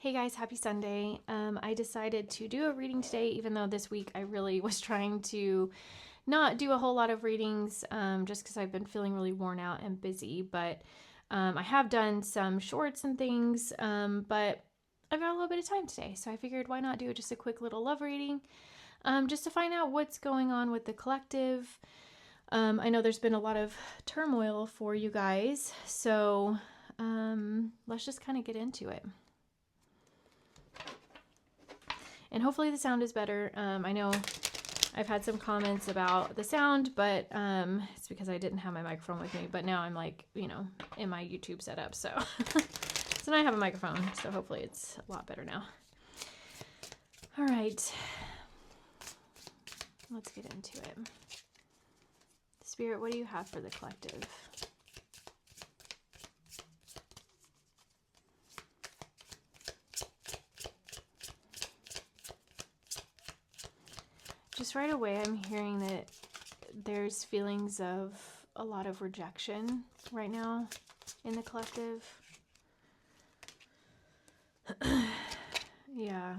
Hey guys, happy Sunday. I decided to do a reading today, even though this week I really was trying to not do a whole lot of readings just because I've been feeling really worn out and busy. But I have done some shorts and things, but I've got a little bit of time today. So I figured why not do just a quick little love reading just to find out what's going on with the collective. I know there's been a lot of turmoil for you guys, so let's just kind of get into it. And hopefully the sound is better. I know I've had some comments about the sound, but it's because I didn't have my microphone with me. But now I'm like, in my YouTube setup. So, so now I have a microphone. So hopefully it's a lot better now. All right. Let's get into it. Spirit, what do you have for the collective? Just right away, I'm hearing that there's feelings of a lot of rejection right now in the collective. Yeah.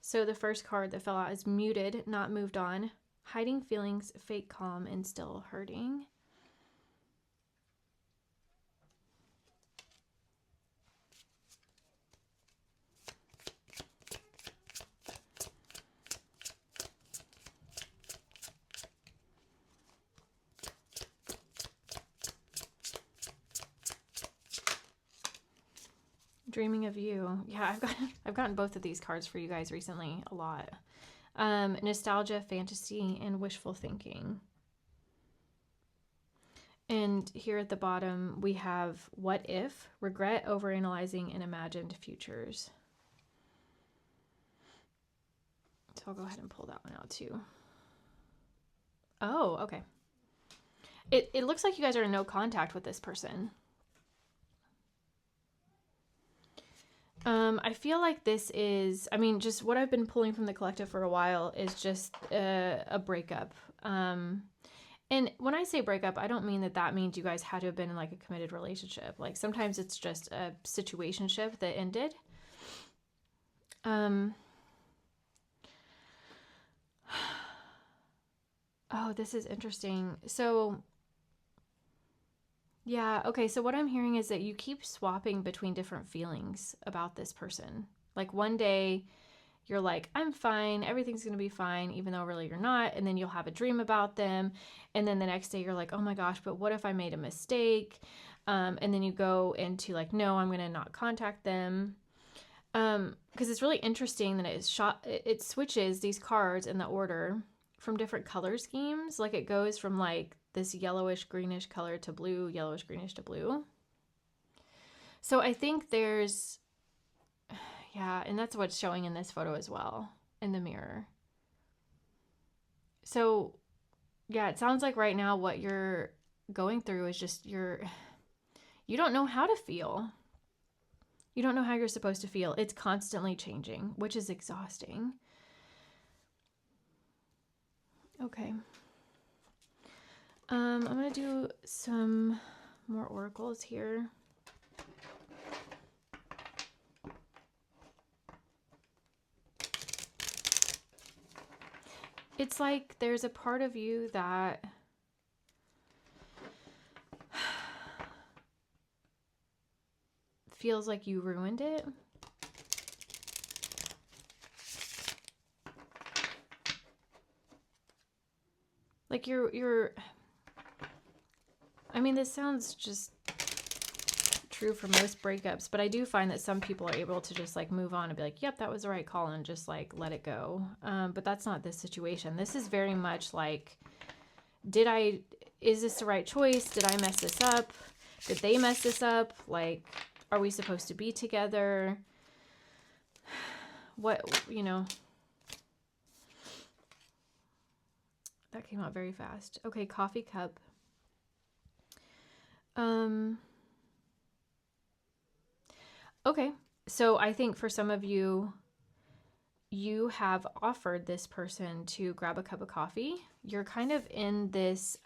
So the first card that fell out is muted, not moved on, hiding feelings, fake calm, and still hurting. Dreaming of you. Yeah, I've gotten both of these cards for you guys recently a lot. Nostalgia, fantasy, and wishful thinking. And here at the bottom, we have what if, regret, overanalyzing, and imagined futures. So I'll go ahead and pull that one out too. Oh, okay. It looks like you guys are in no contact with this person. I feel like this is, just what I've been pulling from the collective for a while is just a breakup. And when I say breakup, I don't mean that means you guys had to have been in like a committed relationship. Like sometimes it's just a situationship that ended. Oh, this is interesting. So yeah, okay, so what I'm hearing is that you keep swapping between different feelings about this person. Like one day you're like, I'm fine, everything's gonna be fine, even though really you're not. And then you'll have a dream about them. And then the next day you're like, oh my gosh, but what if I made a mistake? And then you go into like, no, I'm gonna not contact them. Because it's really interesting that it switches these cards in the order from different color schemes. Like it goes from like this yellowish greenish color to blue, yellowish greenish to blue. So I think there's, yeah, and that's what's showing in this photo as well in the mirror. So yeah, it sounds like right now what you're going through is just you don't know how to feel. You don't know how you're supposed to feel. It's constantly changing, which is exhausting. Okay. I'm going to do some more oracles here. It's like there's a part of you that feels like you ruined it. Like you're this sounds just true for most breakups, but I do find that some people are able to just like move on and be like, yep, that was the right call, and just like let it go. But that's not this situation. This is very much like, is this the right choice? Did I mess this up? Did they mess this up? Like, are we supposed to be together? What, that came out very fast. Okay, coffee cup. Okay, so I think for some of you, you have offered this person to grab a cup of coffee. You're kind of in this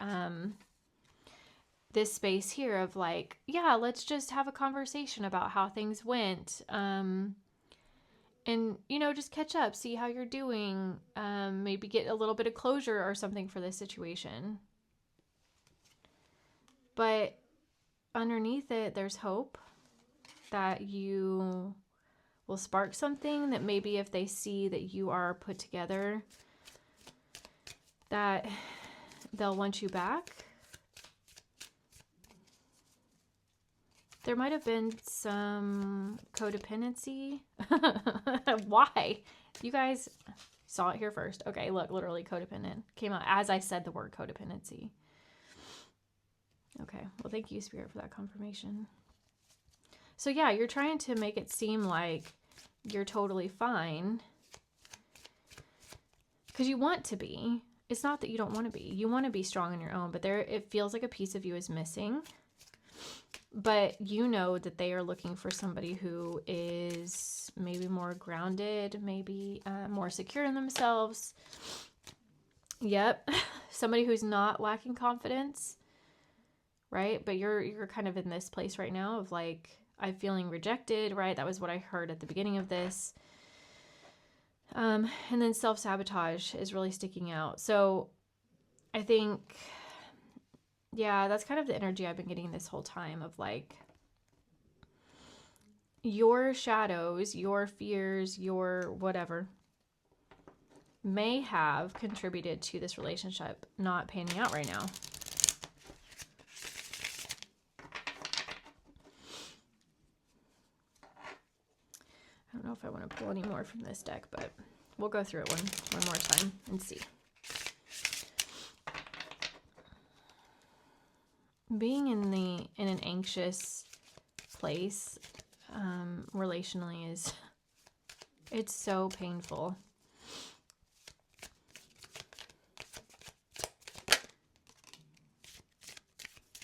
this space here of like, yeah, let's just have a conversation about how things went. And, just catch up, see how you're doing. Maybe get a little bit of closure or something for this situation. But underneath it, there's hope that you will spark something, that maybe if they see that you are put together, that they'll want you back. There might have been some codependency. Why? You guys saw it here first. Okay, look, literally codependent. Came out as I said the word codependency. Okay, well, thank you, Spirit, for that confirmation. So yeah, you're trying to make it seem like you're totally fine because you want to be. It's not that you don't want to be. You want to be strong on your own, but it feels like a piece of you is missing. But you know that they are looking for somebody who is maybe more grounded, maybe more secure in themselves. Yep. Somebody who's not lacking confidence, right? But you're kind of in this place right now of like, I'm feeling rejected, right? That was what I heard at the beginning of this. And then self-sabotage is really sticking out. So I think, yeah, that's kind of the energy I've been getting this whole time of like your shadows, your fears, your whatever may have contributed to this relationship not panning out right now. I don't know if I want to pull any more from this deck, but we'll go through it one more time and see. Being in an anxious place relationally it's so painful.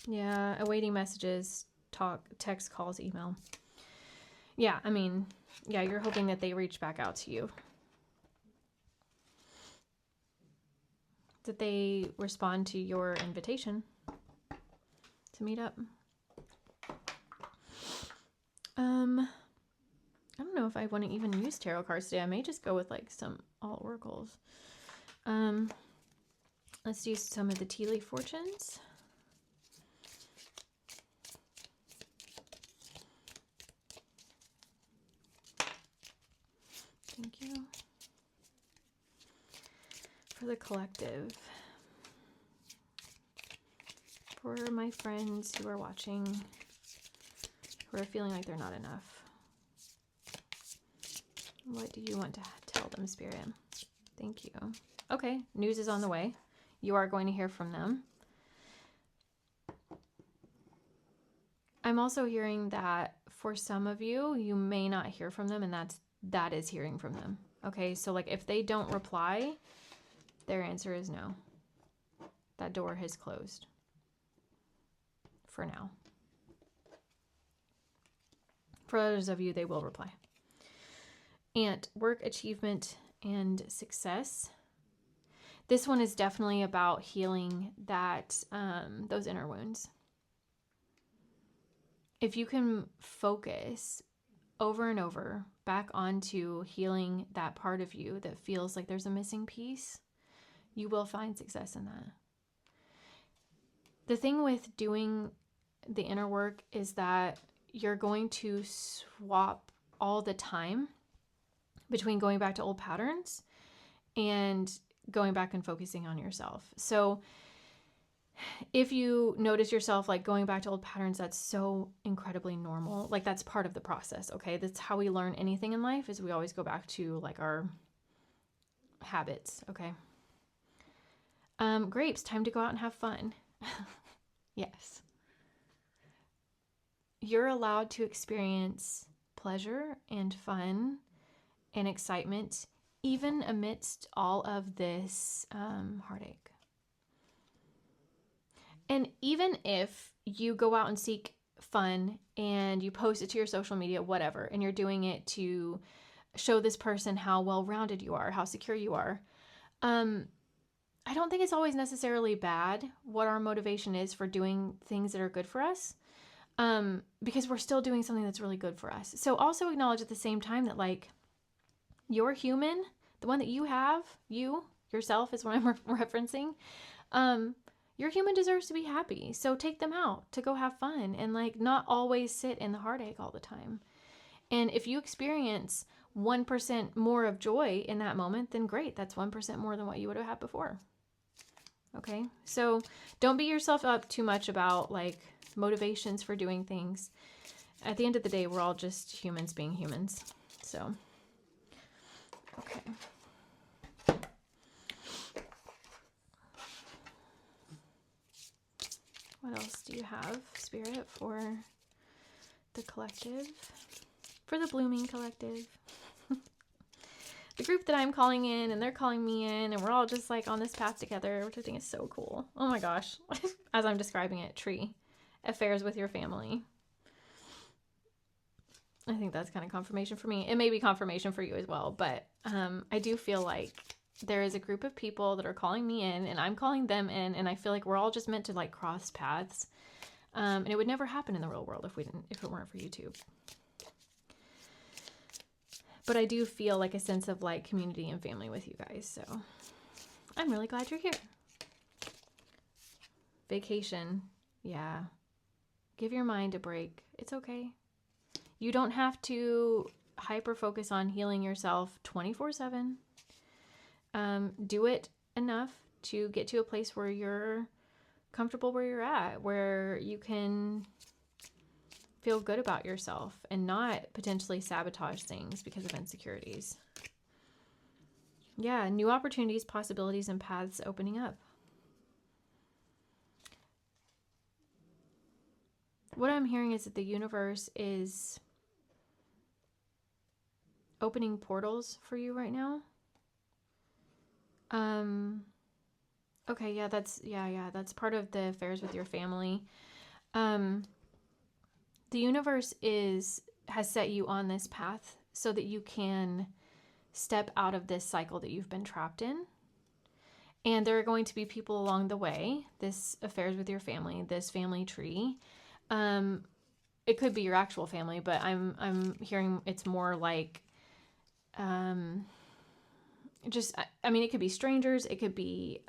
Yeah, awaiting messages, text, calls, email. Yeah, I mean, yeah, you're hoping that they reach back out to you. That they respond to your invitation to meet up. I don't know if I want to even use tarot cards today. I may just go with like some all oracles. Let's use some of the tea leaf fortunes. Thank you. For the collective. For my friends who are watching, who are feeling like they're not enough. What do you want to tell them, Spirit? Thank you. Okay, news is on the way. You are going to hear from them. I'm also hearing that for some of you, you may not hear from them, and that is hearing from them. Okay, so like if they don't reply, their answer is no. That door has closed. For now. For others of you, they will reply. And work, achievement, and success. This one is definitely about healing those inner wounds. If you can focus over and over back onto healing that part of you that feels like there's a missing piece, you will find success in that. The thing with doing the inner work is that you're going to swap all the time between going back to old patterns and going back and focusing on yourself. So if you notice yourself like going back to old patterns, that's so incredibly normal. Like that's part of the process, okay? That's how we learn anything in life, is we always go back to like our habits, okay? Grapes, time to go out and have fun. Yes. You're allowed to experience pleasure and fun and excitement, even amidst all of this heartache. And even if you go out and seek fun and you post it to your social media, whatever, and you're doing it to show this person how well-rounded you are, how secure you are, I don't think it's always necessarily bad what our motivation is for doing things that are good for us, because we're still doing something that's really good for us. So also acknowledge at the same time that like your human, the one that you have, yourself is what I'm referencing. Your human deserves to be happy. So take them out to go have fun and like not always sit in the heartache all the time. And if you experience 1% more of joy in that moment, then great. That's 1% more than what you would have had before. Okay. So don't beat yourself up too much about like motivations for doing things. At the end of the day, we're all just humans being humans. So, okay. What else do you have, Spirit, for the collective? For the Blooming Collective. The group that I'm calling in and they're calling me in and we're all just like on this path together, which I think is so cool. Oh my gosh. As I'm describing it, tree. Affairs with your family. I think that's kind of confirmation for me. It may be confirmation for you as well, but I do feel like there is a group of people that are calling me in and I'm calling them in, and I feel like we're all just meant to like cross paths. And it would never happen in the real world if it weren't for YouTube. But I do feel like a sense of like community and family with you guys. So I'm really glad you're here. Vacation. Yeah. Give your mind a break. It's okay. You don't have to hyper focus on healing yourself 24/7. Do it enough to get to a place where you're comfortable where you're at, where you can feel good about yourself and not potentially sabotage things because of insecurities. Yeah, new opportunities, possibilities, and paths opening up. What I'm hearing is that the universe is opening portals for you right now. Okay, yeah, that's part of the affairs with your family. The universe has set you on this path so that you can step out of this cycle that you've been trapped in. And there are going to be people along the way, this affairs with your family, this family tree. It could be your actual family, but I'm hearing it's more like it could be strangers, it could be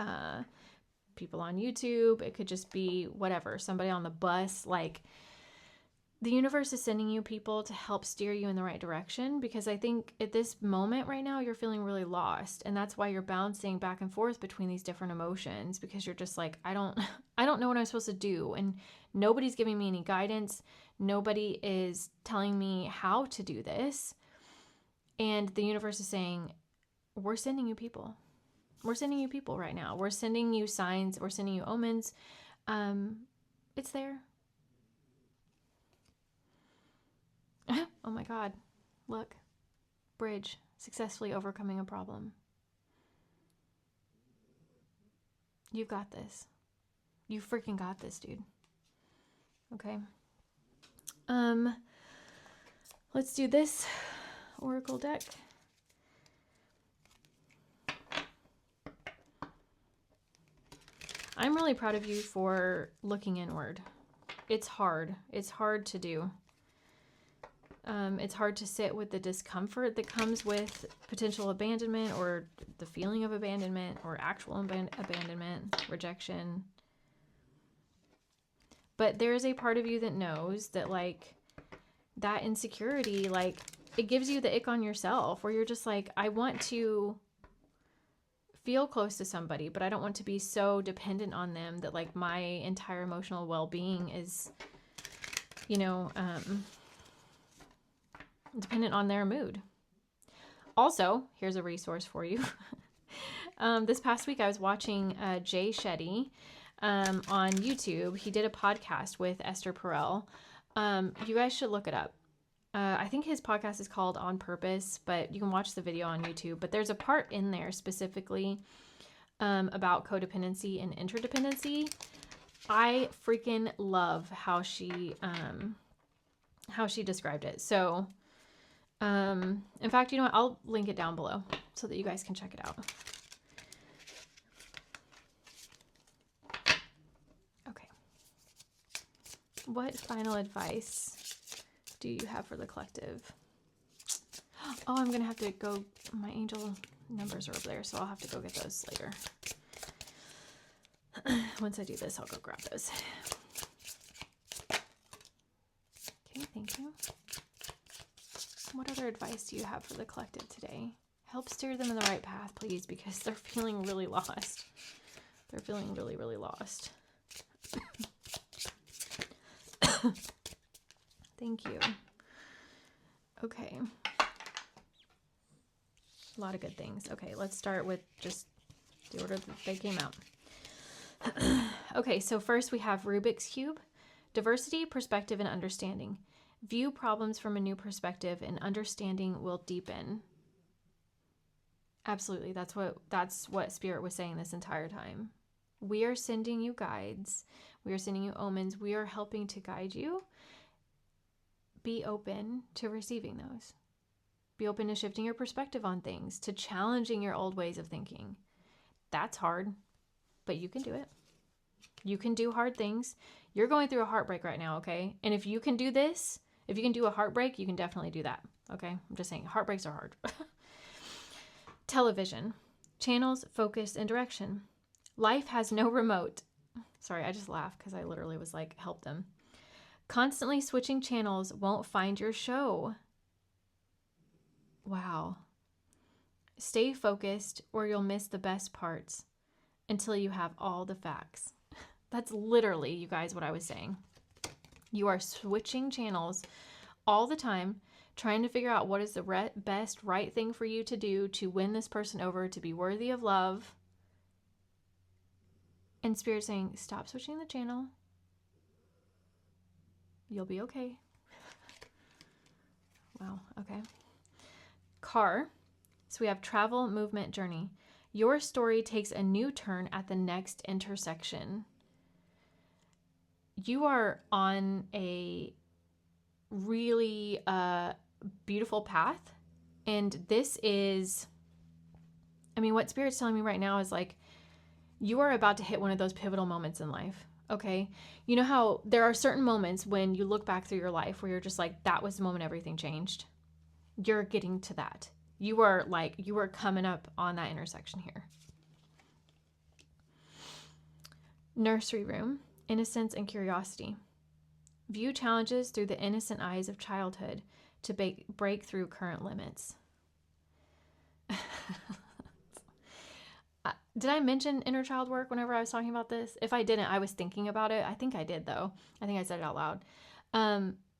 people on YouTube, it could just be whatever, somebody on the bus. Like, the universe is sending you people to help steer you in the right direction, because I think at this moment right now you're feeling really lost, and that's why you're bouncing back and forth between these different emotions, because you're just like, I don't know what I'm supposed to do, and nobody's giving me any guidance. Nobody is telling me how to do this. And the universe is saying, we're sending you people. We're sending you people right now. We're sending you signs. We're sending you omens. It's there. Oh my God. Look. Bridge. Successfully overcoming a problem. You've got this. You freaking got this, dude. Okay. Let's do this oracle deck. I'm really proud of you for looking inward. It's hard. It's hard to do. It's hard to sit with the discomfort that comes with potential abandonment, or the feeling of abandonment, or actual abandonment, rejection. But there is a part of you that knows that, like, that insecurity, like, it gives you the ick on yourself, where you're just like, I want to feel close to somebody, but I don't want to be so dependent on them that, like, my entire emotional well-being is, dependent on their mood. Also, here's a resource for you. This past week I was watching Jay Shetty on YouTube. He did a podcast with Esther Perel. You guys should look it up. I think his podcast is called On Purpose, but you can watch the video on YouTube. But there's a part in there specifically about codependency and interdependency. I freaking love how she described it. So, in fact, you know what? I'll link it down below so that you guys can check it out. What final advice do you have for the collective? Oh, I'm going to have to go. My angel numbers are over there, so I'll have to go get those later. Once I do this, I'll go grab those. Okay, thank you. What other advice do you have for the collective today? Help steer them in the right path, please, because they're feeling really lost. They're feeling really, really lost. Thank you. Okay. A lot of good things. Okay, let's start with just the order that they came out. Okay, so first we have Rubik's Cube. Diversity, perspective, and understanding. View problems from a new perspective and understanding will deepen. Absolutely. That's what Spirit was saying this entire time. We are sending you guides. We are sending you omens. We are helping to guide you. Be open to receiving those. Be open to shifting your perspective on things, to challenging your old ways of thinking. That's hard, but you can do it. You can do hard things. You're going through a heartbreak right now, okay? And if you can do this, if you can do a heartbreak, you can definitely do that, okay? I'm just saying, heartbreaks are hard. Television. Channels, focus, and direction. Life has no remote. Sorry, I just laughed because I literally was like, help them. Constantly switching channels won't find your show. Wow. Stay focused or you'll miss the best parts until you have all the facts. That's literally, you guys, what I was saying. You are switching channels all the time, trying to figure out what is the best right thing for you to do to win this person over, to be worthy of love. And Spirit saying, stop switching the channel. You'll be okay. Wow, okay. Car. So we have travel, movement, journey. Your story takes a new turn at the next intersection. You are on a really beautiful path. And this is, I mean, what Spirit's telling me right now is like, you are about to hit one of those pivotal moments in life. Okay. You know how there are certain moments when you look back through your life where you're just like, that was the moment everything changed. You're getting to that. You are coming up on that intersection here. Nursery room, innocence and curiosity. View challenges through the innocent eyes of childhood to break through current limits. Did I mention inner child work whenever I was talking about this? If I didn't, I was thinking about it. I think I did, though. I think I said it out loud.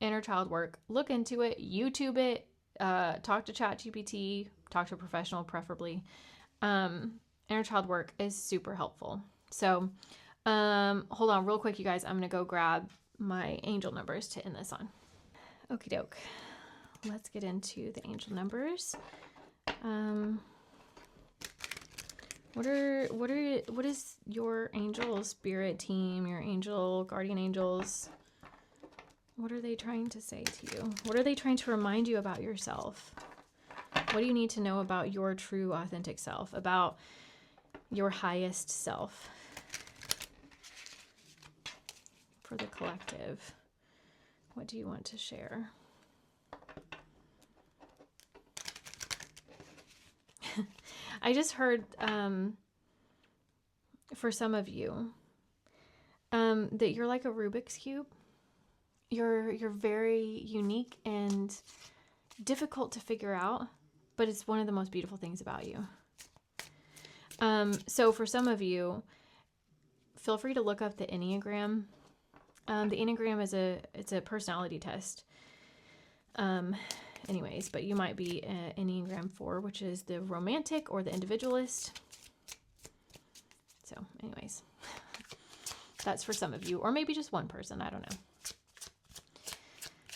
Inner child work. Look into it. YouTube it. Talk to ChatGPT. Talk to a professional, preferably. Inner child work is super helpful. So hold on real quick, you guys. I'm going to go grab my angel numbers to end this on. Okie doke. Let's get into the angel numbers. What is your angel spirit team, your angel guardian angels? What are they trying to say to you? What are they trying to remind you about yourself? What do you need to know about your true authentic self, about your highest self? For the collective, what do you want to share? I just heard for some of you that you're like a Rubik's Cube. You're very unique and difficult to figure out, but it's one of the most beautiful things about you. So for some of you, feel free to look up the Enneagram. The Enneagram is it's a personality test. Anyways, but you might be Enneagram 4, which is the romantic or the individualist. So anyways, that's for some of you, or maybe just one person. I don't know.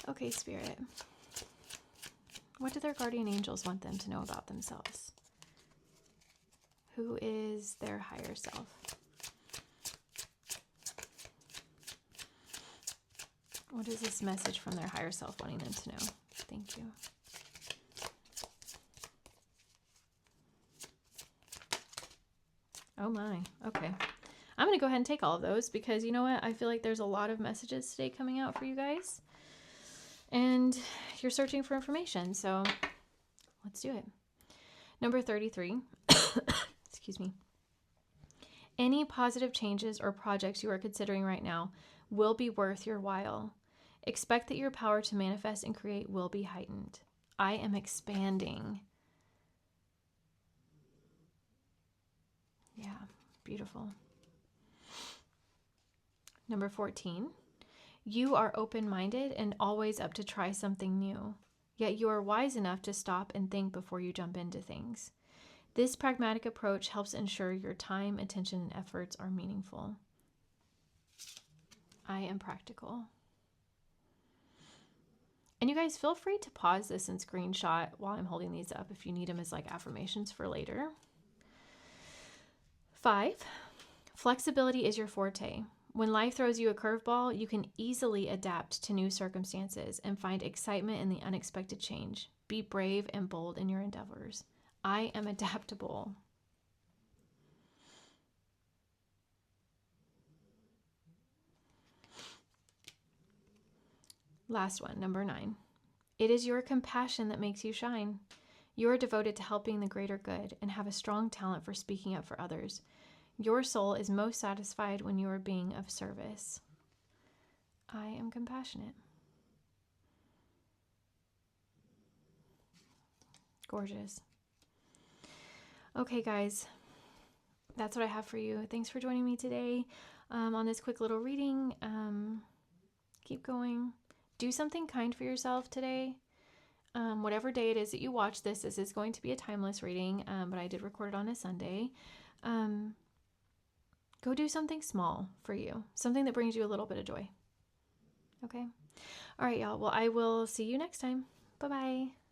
Okay, Spirit. What do their guardian angels want them to know about themselves? Who is their higher self? What is this message from their higher self wanting them to know? Thank you. Oh my. Okay. I'm going to go ahead and take all of those because you know what? I feel like there's a lot of messages today coming out for you guys. And you're searching for information. So let's do it. Number 33. Excuse me. Any positive changes or projects you are considering right now will be worth your while. Expect that your power to manifest and create will be heightened. I am expanding. Yeah, beautiful. Number 14. You are open-minded and always up to try something new. Yet you are wise enough to stop and think before you jump into things. This pragmatic approach helps ensure your time, attention, and efforts are meaningful. I am practical. And you guys feel free to pause this and screenshot while I'm holding these up if you need them as like affirmations for later. 5. Flexibility is your forte. When life throws you a curveball, you can easily adapt to new circumstances and find excitement in the unexpected change. Be brave and bold in your endeavors. I am adaptable. Last one, number 9. It is your compassion that makes you shine. You are devoted to helping the greater good and have a strong talent for speaking up for others. Your soul is most satisfied when you are being of service. I am compassionate. Gorgeous. Okay, guys, that's what I have for you. Thanks for joining me today on this quick little reading. Keep going. Do something kind for yourself today. Whatever day it is that you watch this, this is going to be a timeless reading, but I did record it on a Sunday. Go do something small for you, something that brings you a little bit of joy. Okay? All right, y'all. Well, I will see you next time. Bye-bye.